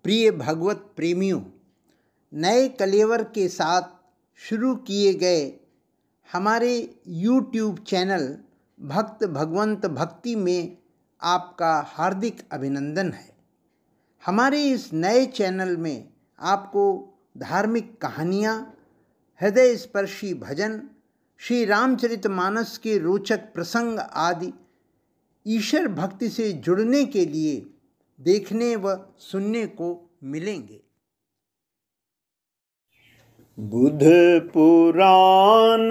प्रिय भगवत प्रेमियों, नए कलेवर के साथ शुरू किए गए हमारे YouTube चैनल भक्त भगवंत भक्ति में आपका हार्दिक अभिनंदन है। हमारे इस नए चैनल में आपको धार्मिक कहानियाँ, हृदय स्पर्शी भजन, श्री रामचरितमानस के रोचक प्रसंग आदि ईश्वर भक्ति से जुड़ने के लिए देखने व सुनने को मिलेंगे। बुध पुराण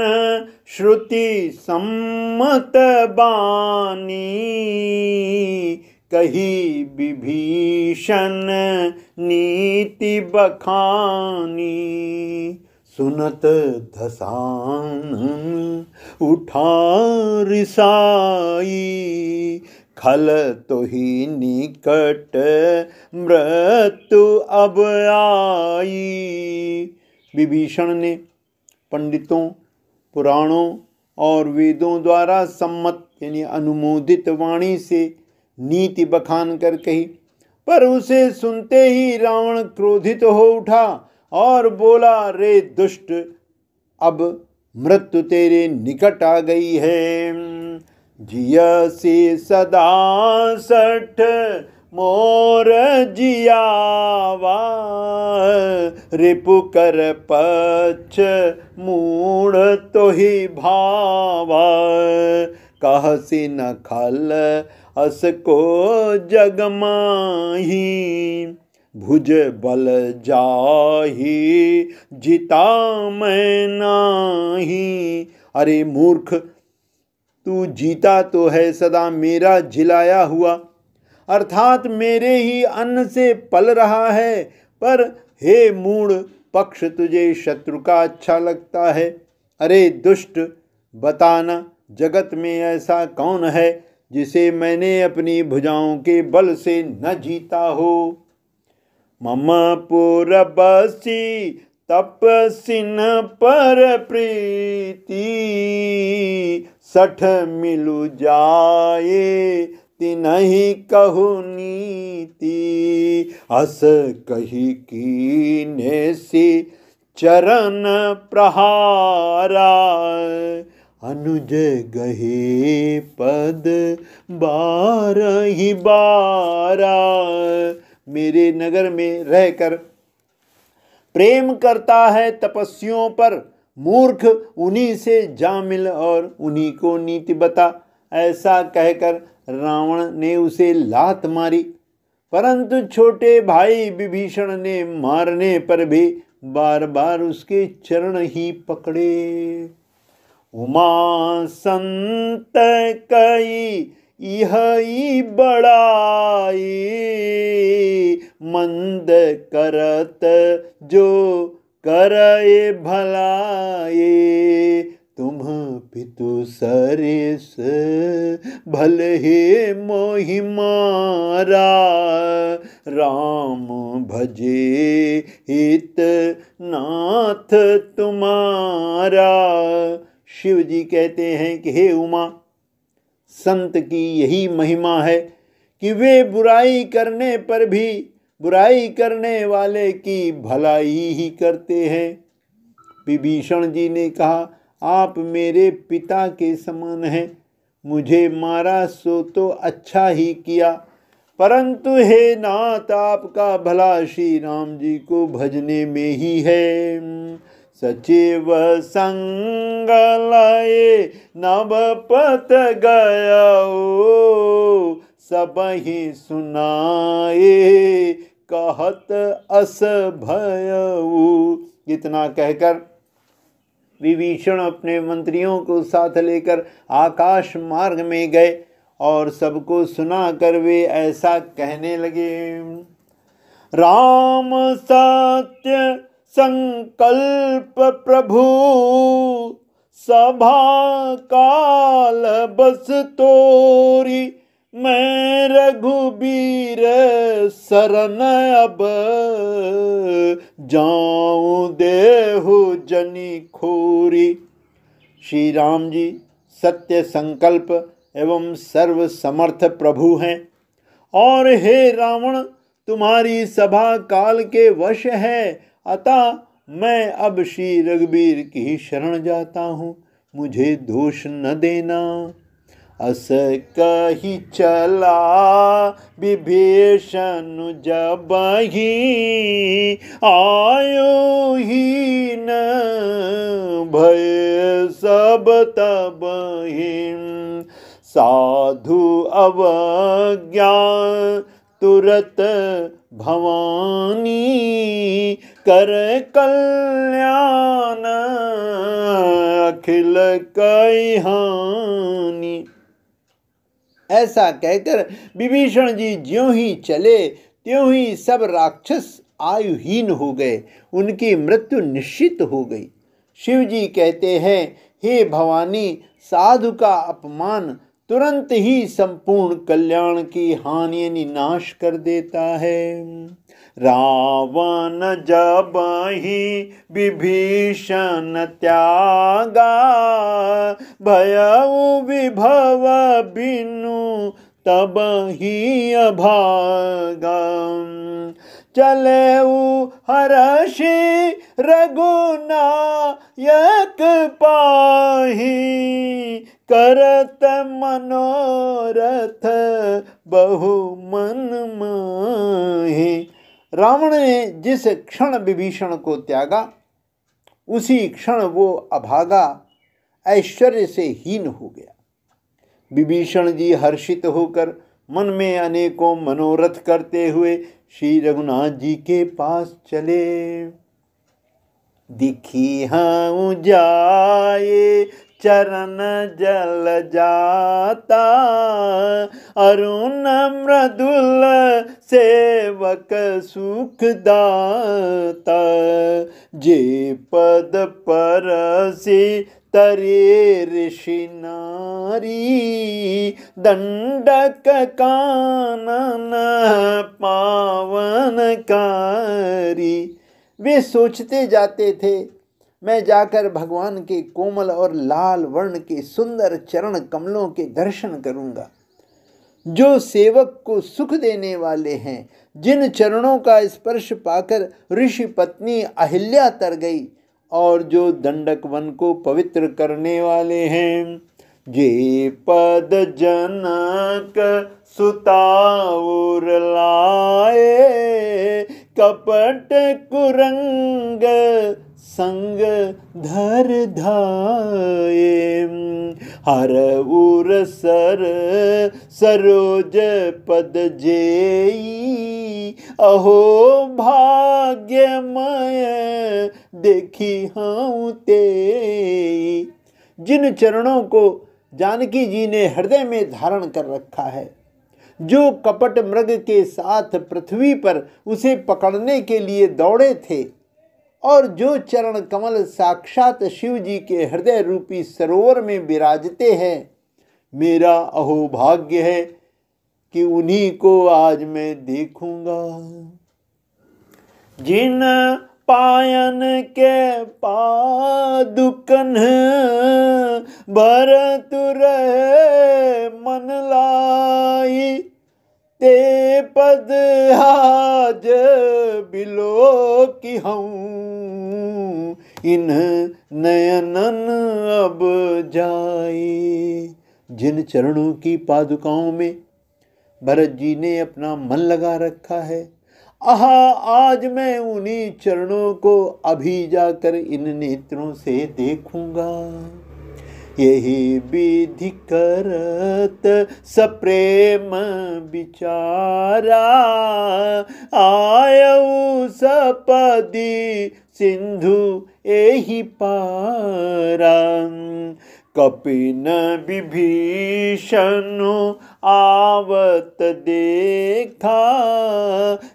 श्रुति सम्मत बानी, कही विभीषण नीति बखानी। सुनत दशानन उठा रिसाई, खल तो ही निकट मृत्यु अब आई। विभीषण ने पंडितों, पुराणों और वेदों द्वारा सम्मत यानी अनुमोदित वाणी से नीति बखान कर कही, पर उसे सुनते ही रावण क्रोधित हो उठा और बोला, रे दुष्ट, अब मृत्यु तेरे निकट आ गई है। जियसि सदा सठ मोर जियावा, रिपु कर पक्ष मूढ़ तो ही भावा। कहसि न खल अस को जग माही, भुज बल जाही जिता मैं नाही। अरे मूर्ख, तू जीता तो है सदा मेरा जिलाया हुआ, अर्थात मेरे ही अन्न से पल रहा है, पर हे मूढ़ पक्ष, तुझे शत्रु का अच्छा लगता है। अरे दुष्ट, बताना जगत में ऐसा कौन है जिसे मैंने अपनी भुजाओं के बल से न जीता हो। मम पुरबसी तपसिन पर प्रीति, सठ मिलु जाए तिनहि कहु नीति। अस कही कीने से चरण प्रहारा, अनुज गहे पद बारहि बारा। मेरे नगर में रहकर प्रेम करता है तपस्वियों पर, मूर्ख उन्हीं से जा मिल और उन्हीं को नीति बता। ऐसा कहकर रावण ने उसे लात मारी, परंतु छोटे भाई विभीषण ने मारने पर भी बार बार उसके चरण ही पकड़े। उमा संत कई इहई बड़ाई, मंद करत जो करे भलाई। तुम पितु सरिस भल हे मोहि मारा, राम भजे हित नाथ तुम्हारा। शिव जी कहते हैं कि हे उमा, संत की यही महिमा है कि वे बुराई करने पर भी बुराई करने वाले की भलाई ही करते हैं। विभीषण जी ने कहा, आप मेरे पिता के समान हैं, मुझे मारा सो तो अच्छा ही किया, परंतु हे नाथ, आपका भला श्री राम जी को भजने में ही है। सचिव संग लाए नवपत गयो, सबहि सुनाए कहत अस भयऊ। इतना कहकर विभीषण अपने मंत्रियों को साथ लेकर आकाश मार्ग में गए और सबको सुनाकर वे ऐसा कहने लगे। राम सत्य संकल्प प्रभु, सभा काल बस तोरी। मैं रघुबीर शरण अब, जाऊं देहु जनी खोरी। श्री राम जी सत्य संकल्प एवं सर्व समर्थ प्रभु हैं। और हे रावण, तुम्हारी सभा काल के वश है, अतः मैं अब श्री रघुबीर की शरण जाता हूँ, मुझे दोष न देना। अस कही चला विभीषण जबहि, आयो ही न भय सब तबहि। साधु अवज्ञा तुरत भवानी, कर कल्याण अखिल कई हानि। ऐसा कहकर विभीषण जी ज्यों ही चले त्यों ही सब राक्षस आयुहीन हो गए, उनकी मृत्यु निश्चित हो गई। शिव जी कहते हैं, हे भवानी, साधु का अपमान तुरंत ही संपूर्ण कल्याण की हानि नाश कर देता है। रावण जबहि विभीषण त्यागा, भयउ विभव बिनु तबहि अभागा। चलेउ हरषि रघुनायक पाहि, करत मनोरथ बहु मन माहि। रावण ने जिस क्षण विभीषण को त्यागा, उसी क्षण वो अभागा ऐश्वर्य से हीन हो गया। विभीषण जी हर्षित होकर मन में अनेकों मनोरथ करते हुए श्री रघुनाथ जी के पास चले। दिखी हूँ जाए चरण जल जाता, अरुण मृदुल सेवक सुख दाता। जे पद परसि तरे ऋषि नारी, दंडक कानन पावन कारी। वे सोचते जाते थे, मैं जाकर भगवान के कोमल और लाल वर्ण के सुंदर चरण कमलों के दर्शन करूंगा, जो सेवक को सुख देने वाले हैं, जिन चरणों का स्पर्श पाकर ऋषि पत्नी अहिल्या तर गई, और जो दंडक वन को पवित्र करने वाले हैं। जे पद जनक सुताउर लाए, कपट कुरंग संग धर धाये। हर उर सर सरोज पद जेई, अहो भाग्यमय देखी हूँ तेई। जिन चरणों को जानकी जी ने हृदय में धारण कर रखा है, जो कपट मृग के साथ पृथ्वी पर उसे पकड़ने के लिए दौड़े थे, और जो चरण कमल साक्षात शिव जी के हृदय रूपी सरोवर में विराजते हैं, मेरा अहोभाग्य है कि उन्हीं को आज मैं देखूंगा। जिन पायन के पादुकन भरत रहे मन लाई, ते पद आज बिलो की हूँ, इन नयनन अब जाए। जिन चरणों की पादुकाओं में भरत जी ने अपना मन लगा रखा है, आहा, आज मैं उन्हीं चरणों को अभी जाकर इन नेत्रों से देखूंगा। यही विधि करत सप्रेम विचारा, आयऊ सपदी सिंधु एहि पारा। कपिन विभीषण आवत देखा,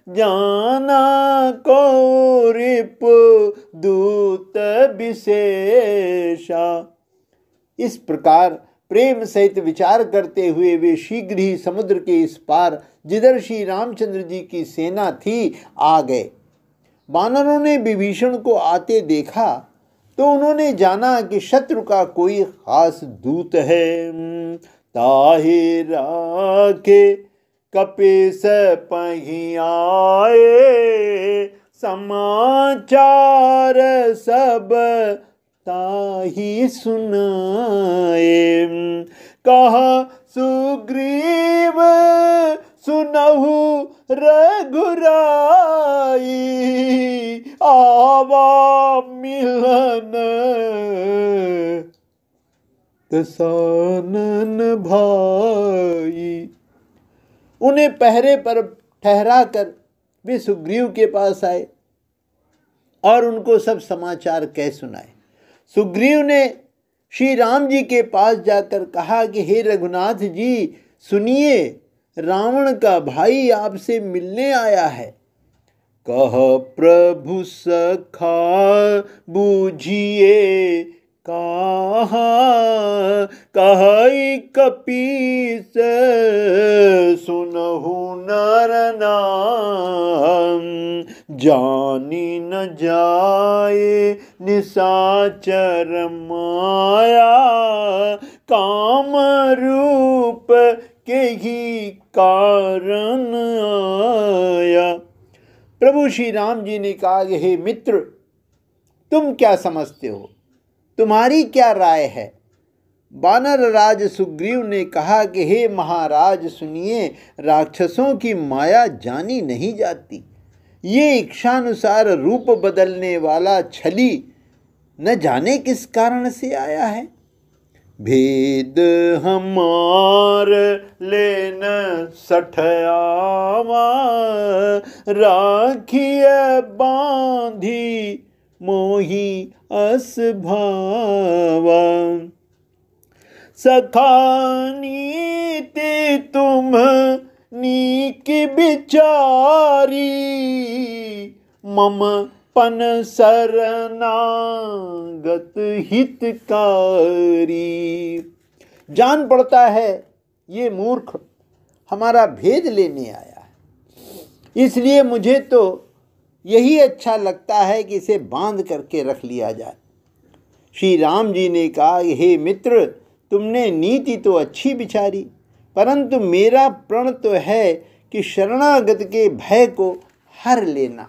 जाना को रिप दूत विशेषा। इस प्रकार प्रेम सहित विचार करते हुए वे शीघ्र ही समुद्र के इस पार, जिधर श्री रामचंद्र जी की सेना थी, आ गए। वानरों ने विभीषण को आते देखा तो उन्होंने जाना कि शत्रु का कोई खास दूत है। ताहि राखे कपीस पही आए, समाचार सब ताहि सुनाए। कहा सुग्रीव सुनहु रघुराई, आवा मिलन दसानन भाई। उन्हें पहरे पर ठहरा कर वे सुग्रीव के पास आए और उनको सब समाचार कह सुनाए। सुग्रीव ने श्री राम जी के पास जाकर कहा कि हे रघुनाथ जी सुनिए, रावण का भाई आपसे मिलने आया है। कह प्रभु सखा बूझिए कहा, कहि कपीस सुनहु नर नाम, जानी न जाए निशाचर माया, काम रूप के ही कारण आया। प्रभु श्री राम जी ने कहा, हे मित्र तुम क्या समझते हो, तुम्हारी क्या राय है। वानर राज सुग्रीव ने कहा कि हे महाराज सुनिए, राक्षसों की माया जानी नहीं जाती। ये इच्छानुसार रूप बदलने वाला छली न जाने किस कारण से आया है। भेद हमार लेन सठयावा, राखिए बांधी मोही अस भावा। सखा नीति तुम नीक बिचारी, मम पन शरणागत हितकारी। जान पड़ता है ये मूर्ख हमारा भेद लेने आया है, इसलिए मुझे तो यही अच्छा लगता है कि इसे बांध करके रख लिया जाए। श्री राम जी ने कहा, हे मित्र तुमने नीति तो अच्छी विचारी, परंतु मेरा प्रण तो है कि शरणागत के भय को हर लेना।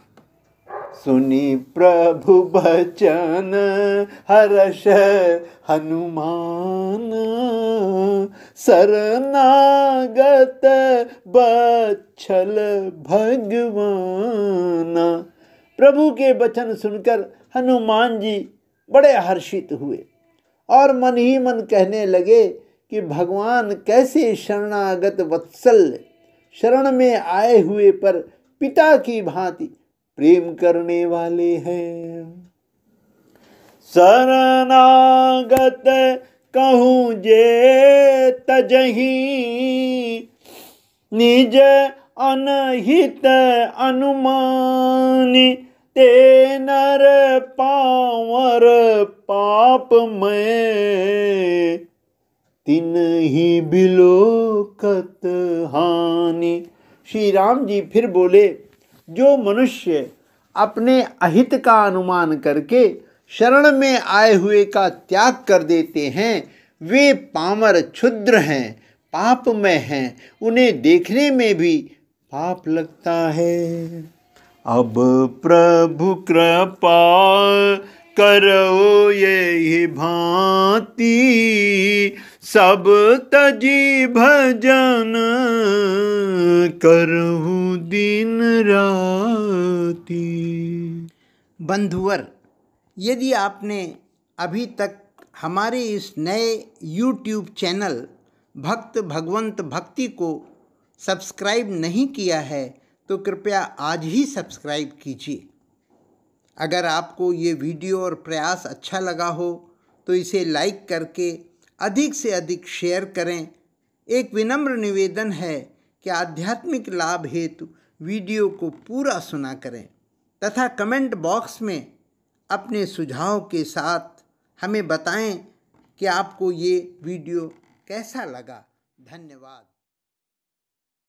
सुनी प्रभु बचन हर्ष हनुमान, शरणागत बच्छल भगवान। प्रभु के वचन सुनकर हनुमान जी बड़े हर्षित हुए और मन ही मन कहने लगे कि भगवान कैसे शरणागत वत्सल, शरण में आए हुए पर पिता की भांति प्रेम करने वाले हैं। शरणागत कहूँ जे तजही, निज अनहित अनुमानी, ते नर पावर पाप में, तिन ही बिलोकत हानि। श्री राम जी फिर बोले, जो मनुष्य अपने अहित का अनुमान करके शरण में आए हुए का त्याग कर देते हैं, वे पामर क्षुद्र हैं, पापमय हैं, उन्हें देखने में भी पाप लगता है। अब प्रभु कृपा करो ये भांति, सब तजी भजन करहु दिन राति। बंधुवर, यदि आपने अभी तक हमारे इस नए YouTube चैनल भक्त भगवंत भक्ति को सब्सक्राइब नहीं किया है तो कृपया आज ही सब्सक्राइब कीजिए। अगर आपको ये वीडियो और प्रयास अच्छा लगा हो तो इसे लाइक करके अधिक से अधिक शेयर करें। एक विनम्र निवेदन है कि आध्यात्मिक लाभ हेतु वीडियो को पूरा सुना करें तथा कमेंट बॉक्स में अपने सुझाव के साथ हमें बताएं कि आपको ये वीडियो कैसा लगा। धन्यवाद।